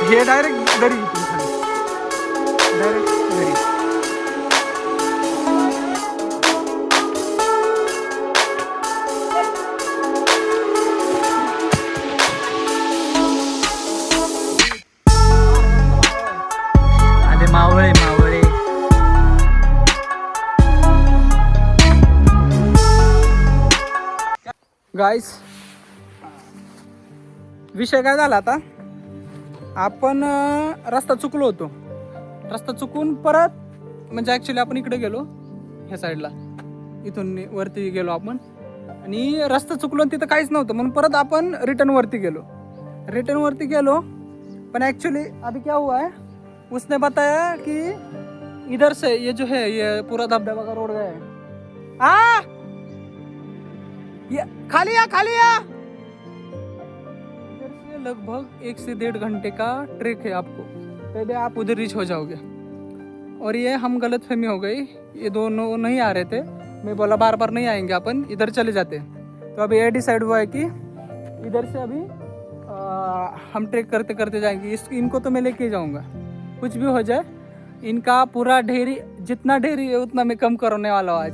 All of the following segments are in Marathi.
हे डायरेक्ट घरी इथून खाली डायरेक्ट घरी. आले मावळे मावळे. गाईस विषय काय झाला आता, आपण रस्ता चुकलो होतो. रस्ता चुकून परत म्हणजे ॲक्च्युली आपण इकडे गेलो ह्या साईडला, इथून वरती गेलो आपण आणि रस्ता चुकलो तिथं काहीच नव्हतं म्हणून परत आपण रिटर्न वरती गेलो. पण एक्चुअली अभी क्या हुआ है, उसने बताया कि इधर से ये जो है ये पूरा धबधबा का रोड गया है. ये खाली आ इधर से लगभग 1 से 1.5 घंटे का ट्रेक है आपको, पहले आप उधर रीच हो जाओगे. और ये हम गलतफहमी हो गई, ये दोनों नहीं आ रहे थे. मैं बोला बार बार नहीं आएंगे, अपन इधर चले जाते. तो अभी ये डिसाइड हुआ है कि इधर से अभी हम ट्रेक करते करते जाएंगे. इनको तो मैं लेके जाऊंगा, कुछ भी हो जाए. इनका पूरा ढेरी, जितना ढेरी है उतना मैं कम करने वाला हूँ आज.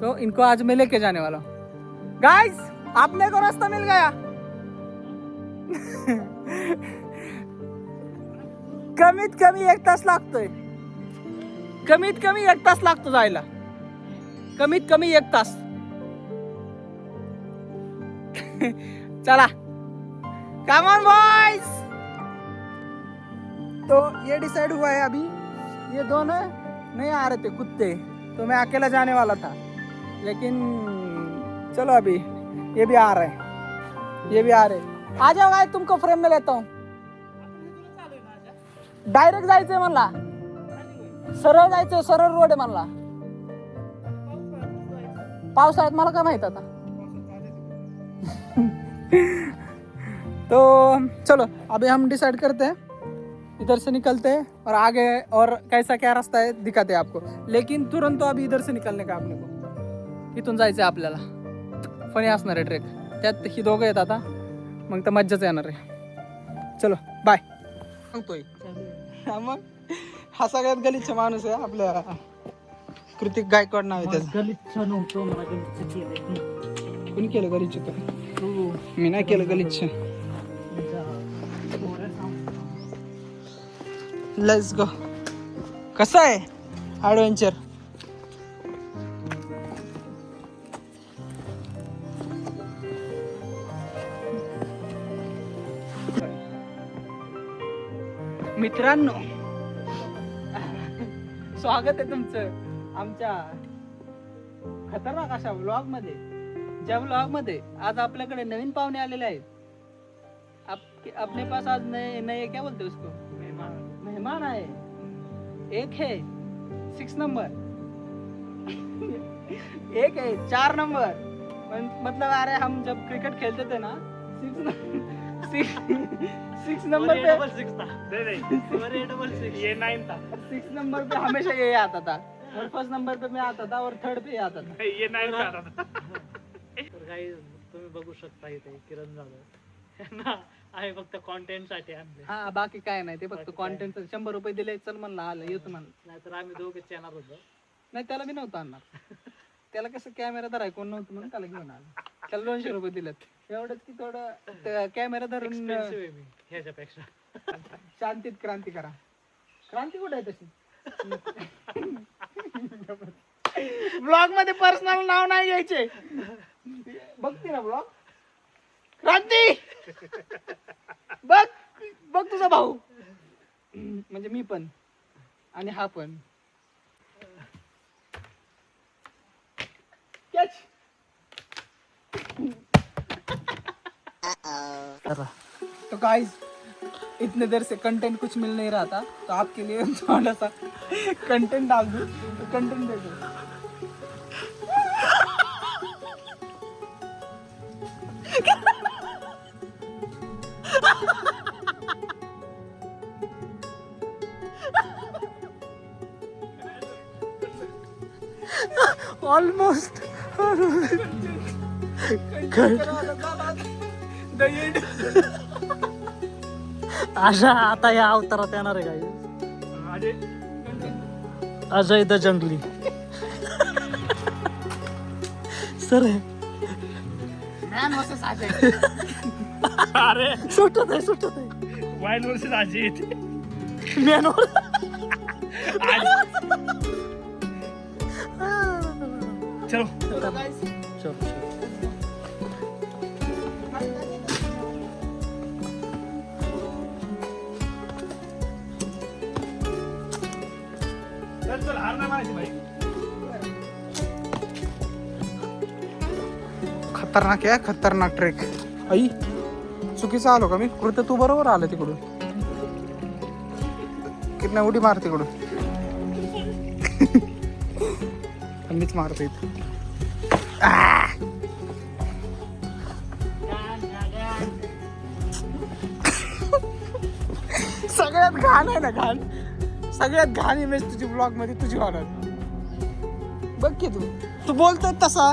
तो इनको आज मैं लेके जाने वाला हूँ. गाइस आपने को रास्ता मिल गया. कमीत कमी 1 तास लागतोय, कमीत कमी 1 तास लागतो जायला, कमीत कमी 1 तास. चला कम ऑन बॉयज. तो ये डिसाइड हुआ है अभी, ये दोनों नहीं आ रहे थे कुत्ते, तो मैं अकेला जाने वाला था. लेकिन चलो अभी ये भी आ रहे. आ जाओ भाई, तुमको फ्रेम में लेता हूँ. डायरेक्ट जायचंय म्हणला, सरळ जायचंय, सरळ रोड आहे म्हणला. पावसाळ्यात मला काय माहित आता. तो चलो अभी हम डिसाइड करते हैं, इधर से निकलते हैं और आगे और कैसा क्या रास्ता है दिखाते हैं आपको. लेकिन तुरंत तो अभी इधर से निकलने का आपने को, इथून जायचंय आपल्याला. फनी असणार आहे ट्रेक, त्यात ही दोघं आहेत आता, मग तर मज्जाच येणार आहे. चलो बाय. सांगतोय मग हा सगळ्यात गलिच्छ माणूस आहे आपल्या, कृतिक गायकवाड नाव आहे त्याचं. गलिच्छ नव्हतं, मला गलिच्छ केलंय. कोणी केलं गलिच्छ? तर मी नाही केलं गलिच्छ. Let's go. कसं आहे ॲडव्हेंचर? मित्रांनो स्वागत आहे तुमचं आमच्या खतरनाक अशा व्लॉग मध्ये. ज्या व्लॉग मध्ये आज आपल्याकडे नवीन पाहुणे आलेले आहेत. अपने पास आज नए क्या बोलते उसको, मेहमान आए. एक है 6 नंबर, एक है 4 नंबर. मतलब अरे हम जब क्रिकेट खेलते थे ना, 6 नंबर पे 6 नंबर पे हमेशा ये आता था, और 1st नंबर पे मैं आता था, और 3rd पे आता था. ये नाही आता था. तर काही तुम्ही बघू शकता इथे किरण जाधव आहे, फक्त कॉन्टेंट साठी आणले. हा बाकी काय नाही, ते फक्त कॉन्टेंट. 100 रुपये दिले, चल म्हणलं आलं येतो म्हणलं. नाहीतर आम्ही दोघेच येणार होतो. नाही त्याला मी नव्हतं आणणार, त्याला कसं कॅमेरा धराय कोण नव्हतं म्हणून त्याला घेऊन आलं. त्याला 200 रुपये दिलेत, एवढंच की थोडं कॅमेरा धरून एक्सपेन्सिव्ह आहे मी ह्याच्यापेक्षा. शांतीत क्रांती करा. क्रांती कुठे आहे तशी? ब्लॉग मध्ये पर्सनल नाव नाही घ्यायचे. बघते ना ब्लॉग, क्रांती बघ बघ तुझा भाऊ, म्हणजे मी पण आणि हा पण. कॅच. तो गाइस इतने देर से कंटेंट कुछ मिल नहीं रहा था, तो आपके लिए थोड़ा सा कंटेंट डाल दूं. तो कंटेंट देखो. ऑलमोस्ट अशा आता या अवतारात येणार आहे काय अजय द जंगली सर मॅन वर्सेस अजय. अरे सुटत आहे वाईल्ड वर्सेस अजित. मॅनवर चलो चल हार नाही मारायची भाई. खतरनाक आहे, खतरनाक ट्रेक. आई चुकीचा आलो का मी? कृत्य तू बरोबर आलं तिकडून. कितना उडी मार तिकडून. मीच मारतो इथे. सगळ्यात घाण आहे ना, घाण. सगळ्यात घाण इमेज तुझी ब्लॉग मध्ये तुझी होणार. बघ की तू बोलतोय तसा.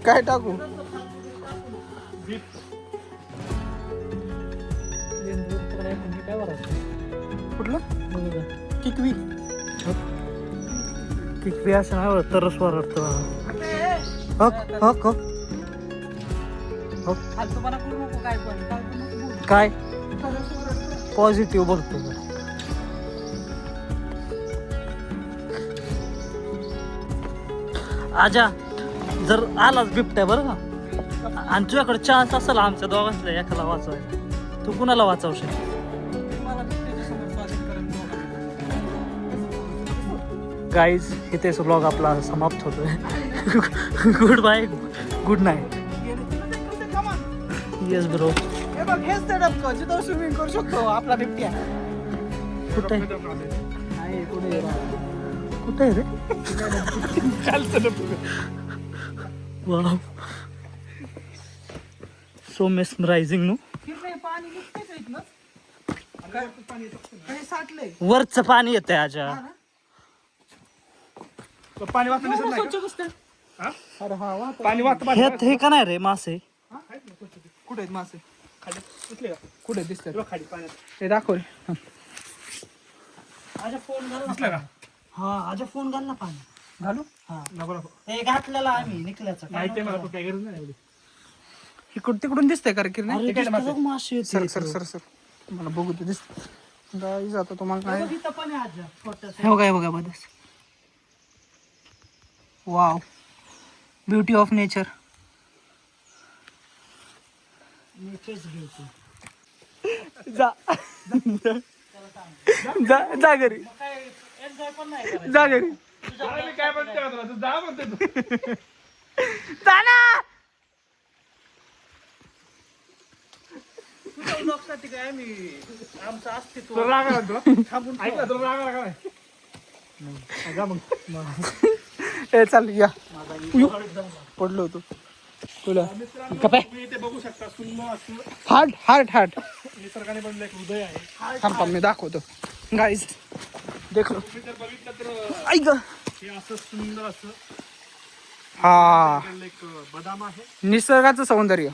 काय टाकू? कुठलं? किकवी. किती असं नाही तरच वरडतो. काय पॉझिटिव्ह बघतो. आजा जर आलाच बिबट्या बरं का आणि तुझ्याकडे चान्स असेल आमच्या दोघांतल्या एकाला वाचवायला, तू कुणाला वाचवशील? गाईज इथेच व्लॉग आपला समाप्त होतोय. Good bye, good night. Yes bro. हे बघ, हेच सेटअप कर जिथं स्विमिंग करू शकतो आपला बिबट्या. कुठे नाही, कुठे कुठे रे? Wow, so mesmerising no. पाणी निघतंय का इथनं? काही साठलंय. वरचं पाणी येतंय आजा. पाणी वाहतं दिसत नाही स्वच्छ कसं काय? का? अरे हा वा. पाणी वाहतं हे का नाही रे मासे? कुठे आहेत मासे? खाली उचले का? कुठे दिसतात? बघ खाली पाण्यात ते दाखव रे. आजा फोन घाल दिसलं का? हा आजा फोन घाल ना पाणी. घालू? हा नको नको. हे घातलेला आम्ही निकल्याचं माहिती आहे मला, तू काय गरज नाही एवढी. इकडून तिकडून दिसतंय का रे किरण? अरे दिसतं बघ मासे सर येते. सर सर सर मला बघू ते दिसत. गाईज आता तुम्हाला काय इथं पण आहे आजा छोटंसं. हे बघा, हे बघा बघा. Wow, beauty of nature. Nature's beauty. जा जा जा घरी, काय एन्जॉय पण नाही करायचं. जा घरी. अरे मी काय म्हणते आता, तू जा म्हणते तू. जा ना. तुझ्या ब्लॉगसाठी काय मी आमचं अस्तित्व तुला राग आला तुला? थांबून ऐक ना, तुला राग आला का नाही? जा मग. ए चाल या. माझा पडलो होतो तुला. तुम्ही इथे बघू शकता सुंदर असं हार्ट हार्ट हार्ट. निसर्गाने बनलं एक हृदय आहे. थांब थांब मी दाखवतो. गाईज देख लो. तुम्ही जर बघितलं तर ऐक. हे असं सुंदर असं हा, एक बदाम आहे. निसर्गाचं सौंदर्य.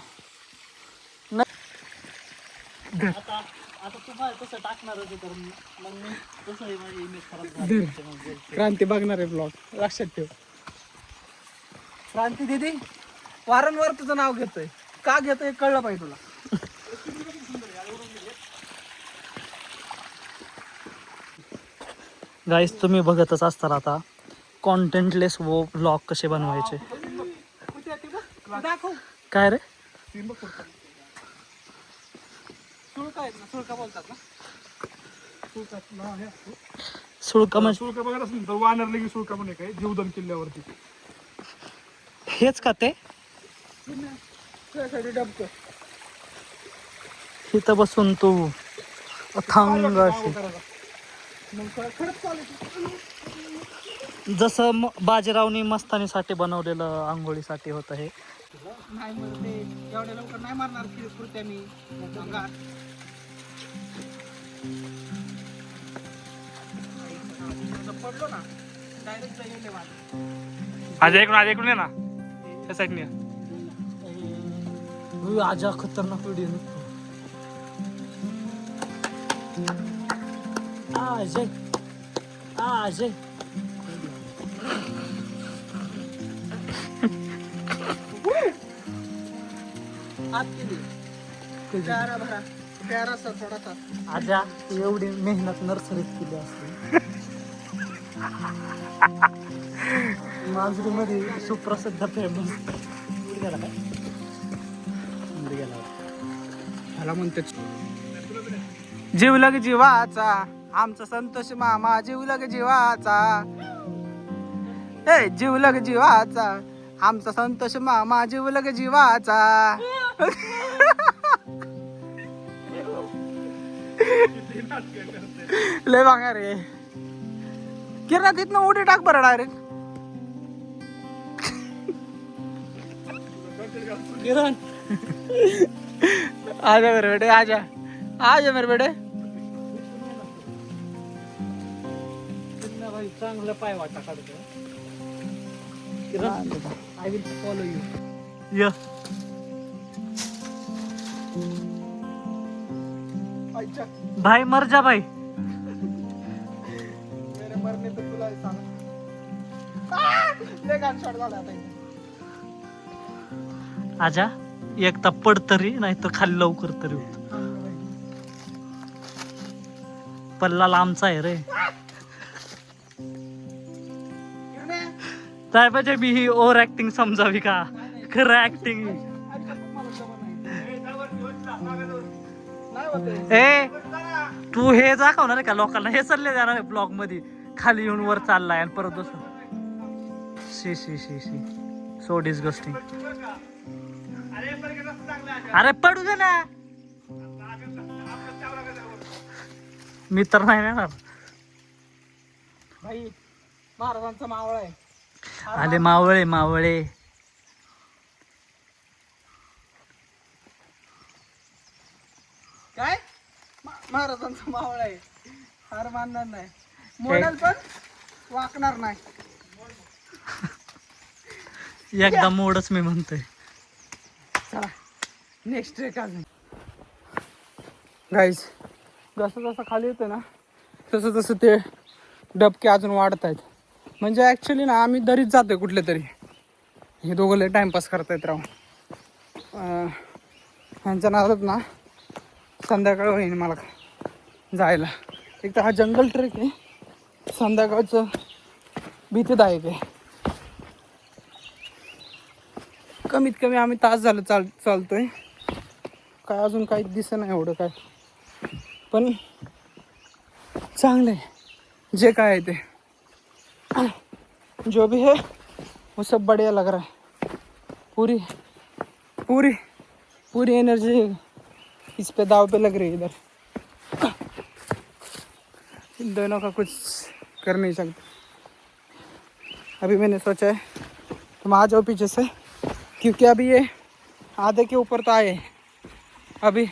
आता आता तुम्हाला तसं टाकणारच आहे, तर मग मी तसंही माझी इमेज खराब झाली. क्रांती बघणार आहे ब्लॉग, लक्षात ठेव. क्रांती दीदी वारंवार तुझं नाव घेतोय, का घेतोय कळलं पाहिजे तुला. गाईस तुम्ही बघतच असतात आता कॉन्टेंटलेस व्लॉग कसे बनवायचे. दाखव. काय रे? सुळका आहेत ना, सुळका बोलतात ना. सुळका म्हणजे शुल्क बघत असेल तर वानरले की शुल्क पण एक आहे जीवदान किल्ल्यावरती. हेच का ते? तुझ्यासाठी डबकं. इथं बसून तू अथांग अशी मग खरंच चालेल. जसं बाजीरावनी मस्तानीसाठी बनवलेलं आंघोळीसाठी होतं हे. नाही म्हणते एवढ्या लवकर नाही मारणार कृत्या मी. अंगात पडलो ना डायरेक्ट जाईल वाट. आज ऐकून ये ना त्या साईडने. आजा खतरनाक व्हिडिओ निघतो. काय? काय? काय? काय? काय? काय? काय? काय? काय? अजय अजय आपके लिए प्यारा भरा प्यारा सा थोड़ा सा आजा एवढी मेहनत नर्सरीत केली असते मांजरीमध्ये सुप्रसिद्ध फेमस गेला काय गेला ह्याला म्हणते जीवलग जीवाचा आमचा संतोष मामा जीवलग जीवाचा ए जीवलग जीवाचा आमचा संतोष मामा जीवलग जीवाचा लय भांगा रे किरणा तिथनं उडी टाक बरं डायरेक्ट किरण आजा मेरे बेटे आजा आजा मेरे बेटे भाई चांगलं पाय वाटा काढतो किरण आय विल फॉलो यू य भाई मर जा भाई मेरे मरने पे तुला सांग ले गान शॉट झाला आता इथे. आजा एक तर पड तरी नाही तर खाली लवकर तरी होत पल्ला लांबचा आहे रे काय पाहिजे मी ही ओव्हर ऍक्टिंग समजावी का खरं ऍक्टिंग नाही होते ए तू हे दाखवणार आहे का लोकांना हे चालले जाणार आहे ब्लॉग मध्ये खाली येऊन वर चाललाय आणि परत दुसरं शी शी शी शी सो डिस्गस्टिंग अरे पडू दे ना मी तर नाही येणार भाई महाराजांचा मावळा आहे आले मावळे मावळे काय महाराजांचा मावळा आहे हार मानणार नाही मोडल पण वाकणार नाही एकदा मोडच मी म्हणतोय चला नेक्स्ट ट्रेक अजून गाईज जसं जसं खाली येतं ना तसं तसं ते डबके अजून वाढत आहेत म्हणजे ॲक्च्युली ना आम्ही दरीत जातोय कुठले तरी हे दोघं लय टाईमपास करतायत राहून ह्यांच्या नादात ना संध्याकाळ होईल मला जायला एक तर हा जंगल ट्रेक आहे संध्याकाळचं भीतीदायक आहे कमीत कमी आम्ही तास झालं चालतोय काय अजून काही दिसत नाही एवढं काय पण चांगलं आहे जे काय आहे ते जो भी है वो सब बढ़िया लग रहा है पूरी पूरी पूरी एनर्जी इस पे दाव पे लग रही है इधर इन दोनों का कुछ कर नहीं सकते अभी मैंने सोचा है तुम आ जाओ पीछे से क्योंकि अभी ये आधे के ऊपर तो आए अभी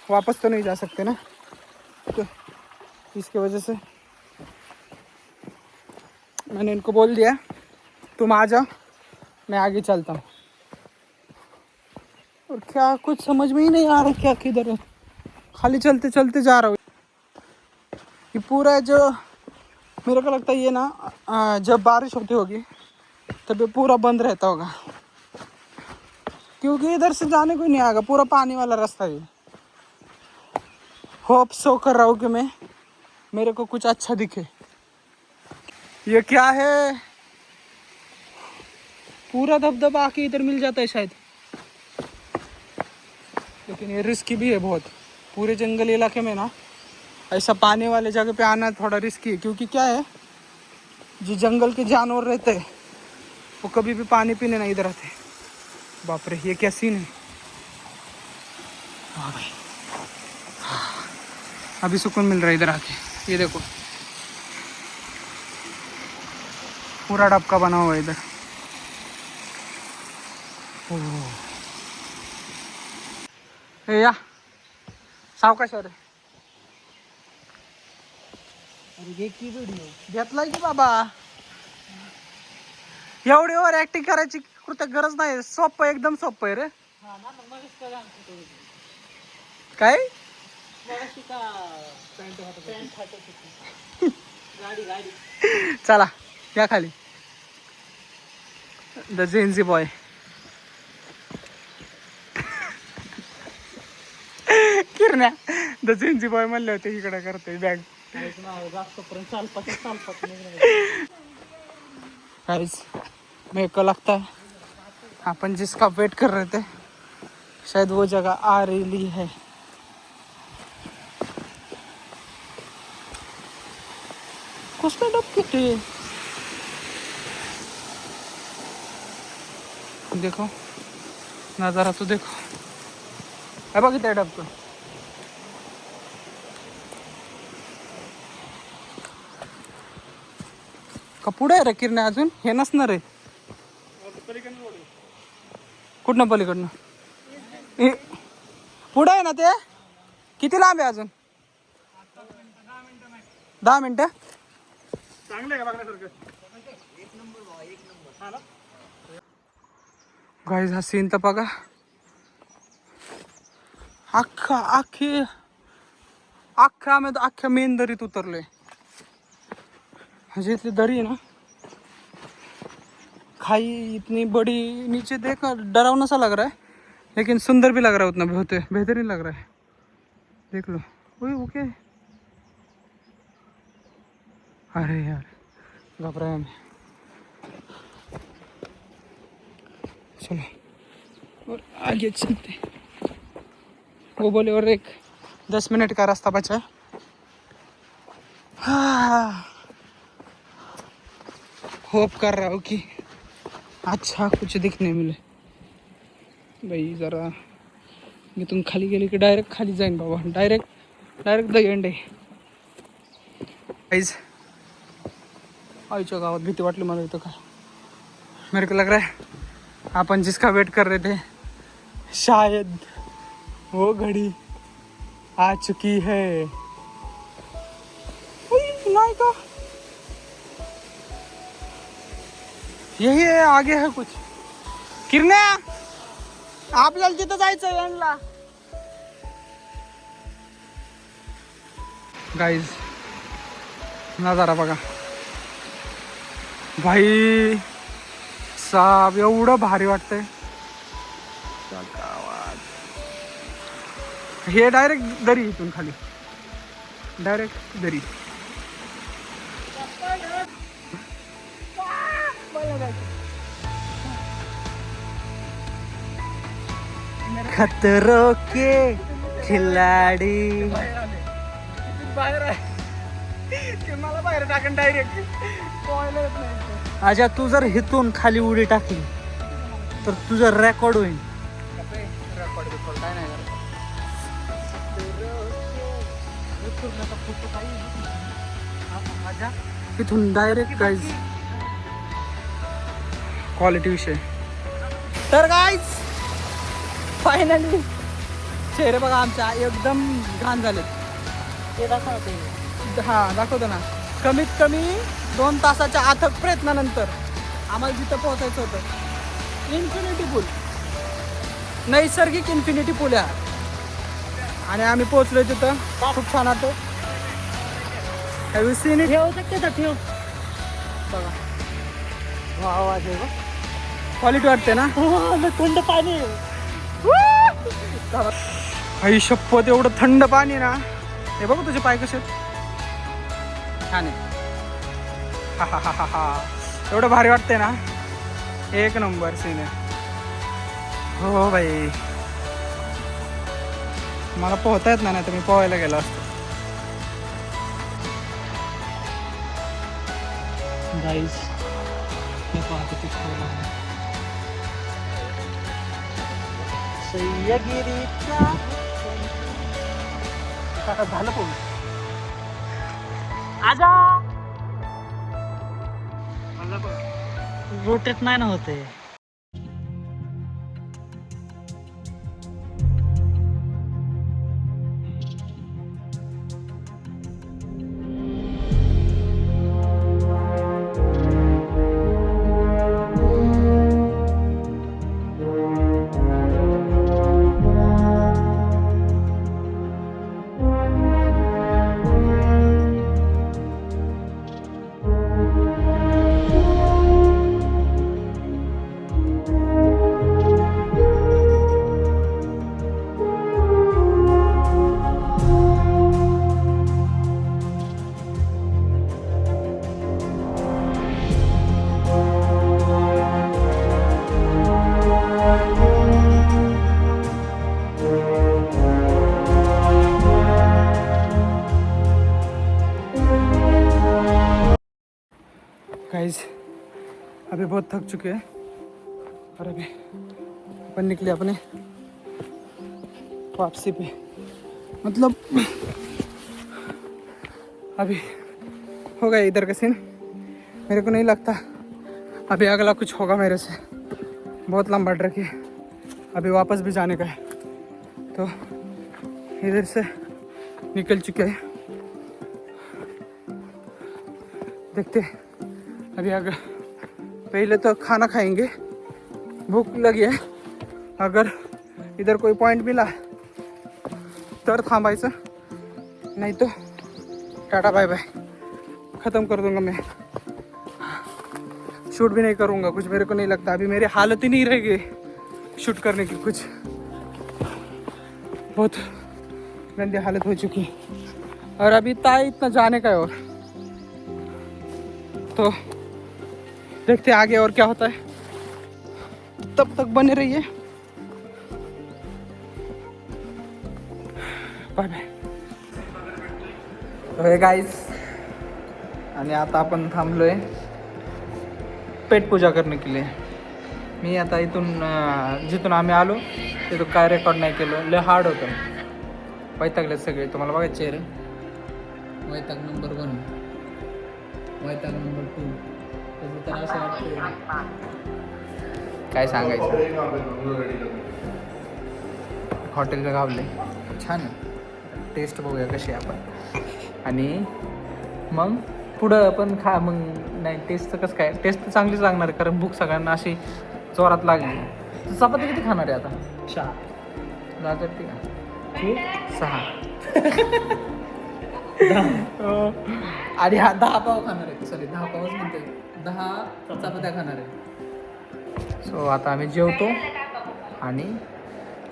वापस तो नहीं जा सकते ना तो इसकी वजह से मैंने इनको बोल दिया तुम आ जाओ मैं आगे चलता हूँ और क्या कुछ समझ में ही नहीं आ रहा क्या किधर है खाली चलते चलते जा रहा हूँ ये पूरा जो मेरे को लगता है ये ना जब बारिश होती होगी तब ये पूरा बंद रहता होगा क्योंकि इधर से जाने को ही नहीं आएगा पूरा पानी वाला रास्ता है होप सो कर रहा हूँ कि मैं मेरे को कुछ अच्छा दिखे ये क्या है पूरा दबदबा आके इधर मिल जाता है शायद लेकिन ये रिस्की भी है बहुत पूरे जंगल इलाके में ना ऐसा पानी वाले जगह पे आना थोड़ा रिस्की है क्योंकि क्या है जो जंगल के जानवर रहते हैं वो कभी भी पानी पीने नहीं इधर आते बाप रे ये क्या सीन है हाँ भाई अभी सुकून मिल रहा है इधर आके ये देखो पूरा डबका बना हुआ है इधर ए या सावकाश अरे अरे की व्हिडिओ घेतलाय की बाबा एवढी ओव्हर ऍक्टिंग करायची कृत्य गरज नाही सोपं एकदम सोपं आहे रे काय चला या खाली. The Gen Z boy. किरण्या द जेन्झी बॉय म्हणले होते इकडे करते बॅग. गाइस मेरे को लगता है अपन जिसका वेट कर रहे थे शायद वो जगह आ रही है. कसले डबके ते देखो नजारा तो देखो. है बघितलं डबकं. का पुढे आहे रे किरण्या अजून हे नसणार आहे. कुठनं पलीकडनं पुढे आहे ना ते. किती लांब आहे अजून. 10 मिनिटं. चांगलं आहे का बघण्यासारखं. गाईज हा सीन तर बघा. अख्ख्या मेन दरीत उतरलोय. म्हणजे इथली दरी है ना खाई इतनी बड़ी नीचे देख डरावना सा लग रहा है लेकिन सुंदर भी लग रहा है उतना बेहतरीन लग रहा है. देख लो. ओके. अरे यार घबराया मैं. चलो और आगे चलते. वो बोले और एक 10 मिनट का रास्ता बचा है. होप कर रहा हूँ कि अच्छा कुछ दिखने मिले. भाई जरा मी तुम खाली गेली की डायरेक्ट खाली जाईन बाबा. डायरेक्ट द एंड आहे. गाइस आईच्या गावात भीती वाटली मला इथं. काय मेरे को लग रहा है अपन जिसका वेट कर रहे थे शायद वो घड़ी आ चुकी है. नहीं का यही है. आगे है कुछ. किरण्या आपल्याला तिथं जायचं यांना. गाईज नजारा बघा. भाई साब एवढं भारी वाटतंय. हे डायरेक्ट दरी. इथून खाली डायरेक्ट दरी. खतरों के खिलाडी. बाहेर आहे मला बाहेर टाकून डायरेक्ट पोहायला येत नाही. आजा तू जर हिथून खाली उडी टाकली तर तुझं रेकॉर्ड होईल. रेकॉर्ड बिकॉर्ड काय नाही करत. इथून डायरेक्ट गाईज क्वालिटी विषय. तर गाईज फायनली चेहरे बघा आमच्या एकदम घाण झालेत. ते दाखवते. हा दाखवतो ना. कमीत कमी 2 तासाच्या अथक प्रयत्नानंतर आम्हाला जिथं पोहोचायचं होतं इन्फिनिटी पूल. नैसर्गिक इन्फिनिटी पूल आहे. आणि आम्ही पोहोचलो तिथं. खूप छान होतं. Have you seen it. ठेव शकते ठेव. बघा आवाज आहे क्वालिटी वाटते ना. थंड पाणी. आई शपथ एवढं थंड पाणी ना. हे बघ तुझे पाय कसे छान आहे. हा एवढं भारी वाटते ना. एक नंबर सीन आहे. हो भाई मला पोहता येत नाही तर मी पोहायला गेलो असतो. गाईस हे पाहतो ते सह्यागिरीचा झालं पोहून. आजा रोटेट नाही ना होते. गाइस अभी बहुत थक चुके हैं और अभी अपन निकले अपने वापसी पे। मतलब अभी हो गया इधर का सीन। मेरे को नहीं लगता अभी अगला कुछ होगा मेरे से। बहुत लंबा ट्रैक है, अभी वापस भी जाने का है। तो इधर से निकल चुके हैं, देखते हैं अभी आगे। पहले तो खाना खाएंगे, भूख लगी है। अगर इधर कोई पॉइंट मिला तर थांबायचं, नहीं तो टाटा बाय बाय, ख़त्म कर दूंगा मैं। शूट भी नहीं करूंगा कुछ, मेरे को नहीं लगता अभी मेरी हालत ही नहीं रहेगी शूट करने की। कुछ बहुत गंदी हालत हो चुकी है और अभी इतना जाने का है। और तो देखते हैं आगे और क्या होता है, तब तक बने रहिए। Bye bye. हे गाईज, आणि आता आपण थांबलोय पेट पूजा करने के लिए। मी आता इथून जिथून आम्ही आलो तिथून काय रेकॉर्ड नाही केलं, लय हार्ड होतं, वैतागले सगळे। तुम्हाला बघायचे चेहरे, वैताग नंबर 1, वैताग नंबर 2, त्याचं तर असं वाटतं काय सांगायचं। हॉटेलचं गावले छान आहे, टेस्ट बघूया कशी आहे आपण, आणि मग पुढं पण खा। मग नाही टेस्टचं कसं काय, टेस्ट तर चांगलीच लागणार आहे कारण भूक सगळ्यांना अशी जोरात लागली। तर चपाती किती खाणार आहे आता? 4 लागत का? 6 आणि हा 10 पाव खाणार आहे, सॉरी 10 पावच म्हणते, 10 चपात्या खाणार आहे। सो आता आम्ही जेवतो आणि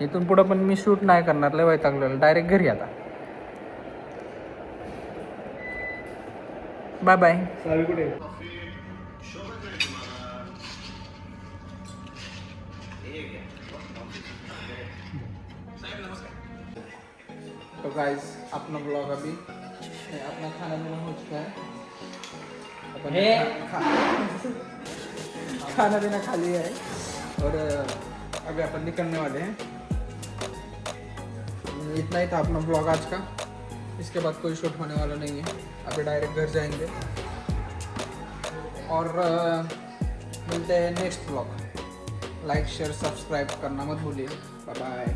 इथून पुढं पण मी शूट नाही करणार, लय वैतागलेलं, डायरेक्ट घरी आता। Bye bye. सावी कुठे? तो गाइस अपना ब्लॉग अभी अपना खाना पीना हो चुका है, अपन खाना पीना खा लिया है और अभी अपन निकलने वाले हैं। इतना ही था अपना ब्लॉग आज का, इसके बाद कोई शूट होने वाला नहीं है, अभी डायरेक्ट घर जाएंगे और मिलते हैं next blog. Like share subscribe करना मत भूलिए। Bye bye.